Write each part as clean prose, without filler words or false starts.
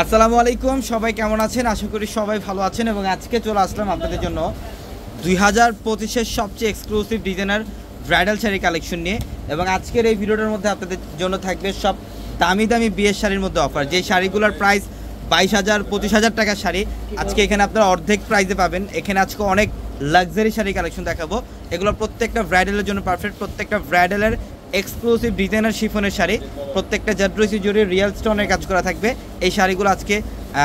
আসসালামু আলাইকুম, সবাই কেমন আছেন? আশা করি সবাই ভালো আছেন। এবং আজকে চলে আসলাম আপনাদের জন্য 2025-এর সবচেয়ে exclusive designer bridal sari collection নিয়ে। এবং আজকের এই ভিডিওটার মধ্যে আপনাদের জন্য থাকবে সব দামি দামি বিয়ের শাড়ির মধ্যে অফার। যে শাড়িগুলোর প্রাইস 22,000 25,000 টাকার শাড়ি আজকে এখানে আপনারা অর্ধেক প্রাইসে পাবেন। এখানে আজকে অনেক লাক্সারি শাড়ি কালেকশন দেখাবো। এগুলো প্রত্যেকটা ব্রাইডালের জন্য পারফেক্ট। প্রত্যেকটা ব্রাইডালের এক্সক্লুসিভ ডিজাইনার শিফনের শাড়ি, প্রত্যেকটা জাদ্রসি জুড়ে রিয়েল স্টোনের কাজ করা থাকবে। এই শাড়িগুলো আজকে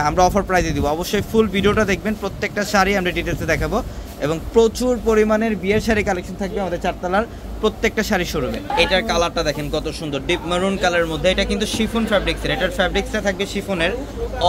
আমরা অফার প্রাইসে দিব। অবশ্যই ফুল ভিডিওটা দেখবেন, প্রত্যেকটা শাড়ি আমরা ডিটেলসে দেখাবো। এবং প্রচুর পরিমাণের বিয়ের শাড়ি কালেকশন থাকবে আমাদের চারতলার প্রত্যেকটা শাড়ি শোরুমে। এটার কালারটা দেখেন কত সুন্দর, ডিপ মেরুন কালারের মধ্যে। এটা কিন্তু শিফন ফ্যাব্রিক্সের। এটার ফ্যাব্রিক্সটা থাকবে শিফনের,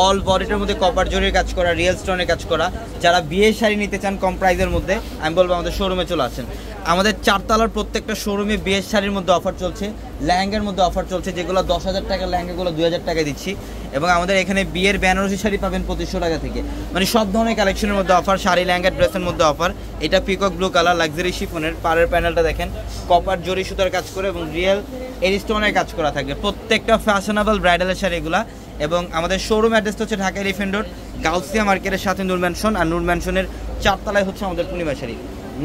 অল বডিটার মধ্যে কপার জরির কাজ করা, রিয়েল স্টোনের কাজ করা। যারা বিয়ের শাড়ি নিতে চান কম প্রাইসের মধ্যে, আমি বলবো আমাদের শোরুমে চলে আসেন। আমাদের চারতলার প্রত্যেকটা শোরুমে বিয়ের শাড়ির মধ্যে অফার চলছে, লেহেঙ্গার মধ্যে অফার চলছে। যেগুলো 10,000 টাকার লেহেঙ্গাগুলো 2,000 টাকায় দিচ্ছি। এবং আমাদের এখানে বিয়ের বেনারসি শাড়ি পাবেন 2500 টাকা থেকে। মানে সব ধরনের কালেকশনের মধ্যে অফার, শাড়ি লেহেঙ্গা ড্রেসের মধ্যে অফার। এটা পিকক ব্লু কালার লাক্সারি শিফনের, পাড়ের প্যানেলটা দেখেন কপার জরি সুতার কাজ করে এবং রিয়েল এরিস্টোনের কাজ করা থাকবে। প্রত্যেকটা ফ্যাশনেবল ব্রাইডালের শাড়ি এগুলা। এবং আমাদের শোরুম অ্যাড্রেসটা হচ্ছে ঢাকা এলিফ্যান্ট রোড, গাউসিয়া মার্কেটের সাথে নূর ম্যানশন। আর নূর ম্যানশনের চারতলায় হচ্ছে আমাদের পূর্ণিমা শাড়ি।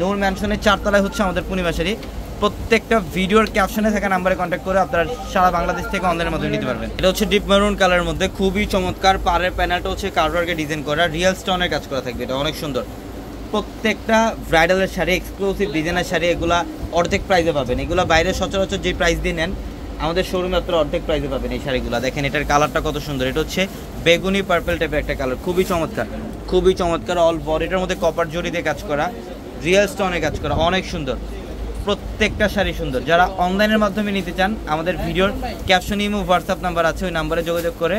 নূর ম্যানশনের চারতলায় হচ্ছে আমাদের পূর্ণিমা শাড়ি। প্রত্যেকটা ভিডিওর ক্যাপশনে থাকা নাম্বারে কন্ট্যাক্ট করে আপনারা সারা বাংলাদেশ থেকে অনলাইনের মাধ্যমে নিতে পারবেন। এটা হচ্ছে ডিপ মেরুন কালারের মধ্যে, খুবই চমৎকার। পাড়ের প্যানেলটা হচ্ছে কার্ডওয়ার্কে ডিজাইন করা, রিয়েল স্টোনের কাজ করা থাকবে। এটা অনেক সুন্দর। প্রত্যেকটা ব্রাইডালের শাড়ি, এক্সক্লুসিভ ডিজাইনের শাড়ি, এগুলা অর্ধেক প্রাইসে পাবেন। এগুলো বাইরে সচরাচর যে প্রাইস দিয়ে নেন, আমাদের শোরুমে আপনারা অর্ধেক প্রাইসে পাবেন এই শাড়িগুলো। দেখেন এটার কালারটা কত সুন্দর। এটা হচ্ছে বেগুনি পার্পল টাইপের একটা কালার, খুবই চমৎকার, খুবই চমৎকার। অল বডিটার মধ্যে কপার জরি দিয়ে কাজ করা, রিয়েল স্টোনে কাজ করা, অনেক সুন্দর। প্রত্যেকটা শাড়ি সুন্দর। যারা অনলাইনের মাধ্যমে নিতে চান, আমাদের ভিডিওর ক্যাপশন ইমো হোয়াটসঅ্যাপ নাম্বার আছে, ওই নাম্বারে যোগাযোগ করে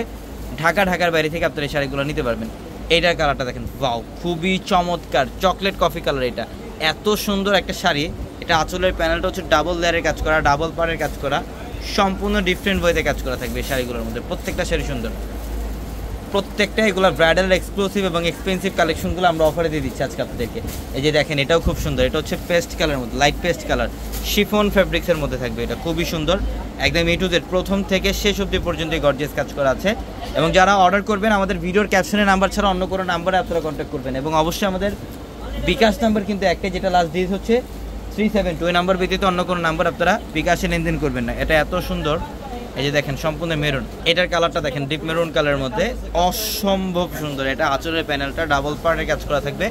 ঢাকার বাইরে থেকে আপনারা এই শাড়িগুলো নিতে পারবেন। এইটার কালারটা দেখেন, ওয়াও, খুবই চমৎকার, চকলেট কফি কালার। এটা এত সুন্দর একটা শাড়ি। এটা আঁচলের প্যানেলটা হচ্ছে ডাবল লেয়ারের কাজ করা, ডাবল পাড়ের কাজ করা, সম্পূর্ণ ডিফারেন্ট ওয়েতে কাজ করা থাকবে এই শাড়িগুলোর মধ্যে। প্রত্যেকটা শাড়ি সুন্দর, প্রত্যেকটা এগুলো ব্রাইডাল এক্সক্লুসিভ এবং এক্সপেন্সিভ কালেকশনগুলো আমরা অফারে দিয়ে দিচ্ছি আজকে আপনাদেরকে। এই যে দেখেন, এটাও খুব সুন্দর। এটা হচ্ছে পেস্ট কালারের মধ্যে, লাইট পেস্ট কালার, শিফন ফ্যাব্রিক্সের মধ্যে থাকবে। এটা খুবই সুন্দর, একদম এ টু জেড প্রথম থেকে শেষ অবধি পর্যন্ত গর্জিয়াস কাজ করা আছে। এবং যারা অর্ডার করবেন, আমাদের ভিডিওর ক্যাপশনে নাম্বার ছাড়া অন্য কোনো নাম্বারে আপনারা কন্ট্যাক্ট করবেন। এবং অবশ্যই আমাদের বিকাশ নাম্বার কিন্তু একটাই, যেটা লাস্ট ডিজিট হচ্ছে 372। ওই নাম্বার ব্যতীত অন্য কোনো নাম্বার আপনারা বিকাশে লেনদেন করবেন না। এটা এত সুন্দর। এই যে দেখেন সম্পূর্ণ মেরুন, এটার কালারটা দেখেন ডিপ মেরুন কালারের মধ্যে, অসম্ভব সুন্দর। এটা আঁচলের প্যানেলটা ডাবল পার্টের কাজ করা থাকবে,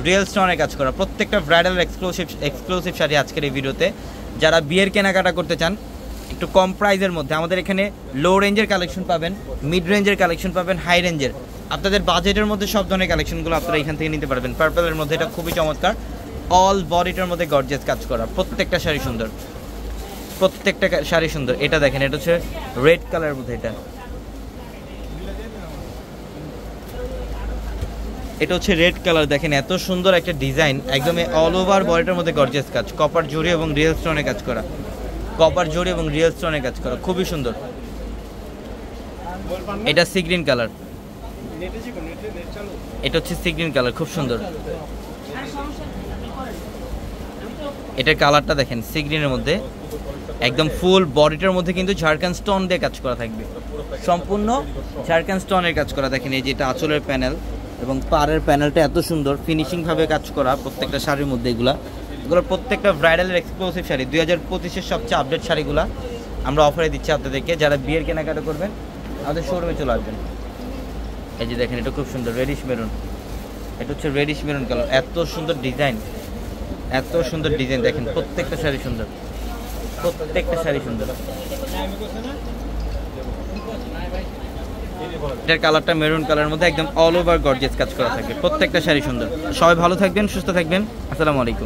রিয়েল স্টোনের কাজ করা। প্রত্যেকটা ব্রাইডাল এক্সক্লুসিভ শাড়ি আজকের এই ভিডিওতে। যারা বিয়ের কেনাকাটা করতে চান একটু কম প্রাইসের মধ্যে, আমাদের এখানে লো রেঞ্জের কালেকশন পাবেন, মিড রেঞ্জের কালেকশন পাবেন, হাই রেঞ্জের। আপনাদের বাজেটের মধ্যে সব ধরনের কালেকশনগুলো আপনারা এখান থেকে নিতে পারবেন। পার্পলের মধ্যে এটা খুবই চমৎকার, অল বডিটার মধ্যে গর্জিয়াস কাজ করা। প্রত্যেকটা শাড়ি সুন্দর, প্রত্যেকটা শাড়ি সুন্দর। এটা দেখেন, এটা হচ্ছে রেড কালারের মধ্যে। এটা হচ্ছে রেড কালার। দেখেন এত সুন্দর একটা ডিজাইন, একদম অল ওভার বডিটার মধ্যে গর্জিয়াস কাজ, কপার জরি এবং রিয়েল স্টোনের কাজ করা, কপার জরি এবং রিয়েল স্টোনের কাজ করা, খুবই সুন্দর। এটা সি গ্রিন কালার, এটা হচ্ছে সি গ্রিন কালার, খুব সুন্দর। এটার কালারটা দেখেন সি গ্রিনের মধ্যে, একদম ফুল বডিটার মধ্যে কিন্তু ঝাড়খান্ড স্টোন দিয়ে কাজ করা থাকবে, সম্পূর্ণ ঝাড়খান্ড স্টোনের কাজ করা। দেখেন এই যেটা আঁচলের প্যানেল এবং পাড়ের প্যানেলটা এত সুন্দর ফিনিশিংভাবে কাজ করা প্রত্যেকটা শাড়ির মধ্যে। এগুলো প্রত্যেকটা ব্রাইডালের এক্সক্লুসিভ শাড়ি। 2025-এর সবচেয়ে আপডেট শাড়িগুলো আমরা অফারে দিচ্ছি আপনাদেরকে। যারা বিয়ের কেনাকাটা করবেন আমাদের শোরুমে চলে আসবেন। এই যে দেখেন, এটা খুব সুন্দর রেডিশ মেরুন। এটা হচ্ছে রেডিশ মেরুন কালার, এত সুন্দর ডিজাইন, এত সুন্দর ডিজাইন। দেখেন প্রত্যেকটা শাড়ি সুন্দর, প্রত্যেকটা শাড়ি সুন্দর। এটার কালারটা মেরুন কালারের মধ্যে, একদম অল ওভার গর্জিয়াস কাজ করা থাকবে। প্রত্যেকটা শাড়ি সুন্দর। সবাই ভালো থাকবেন, সুস্থ থাকবেন। আসসালামু আলাইকুম।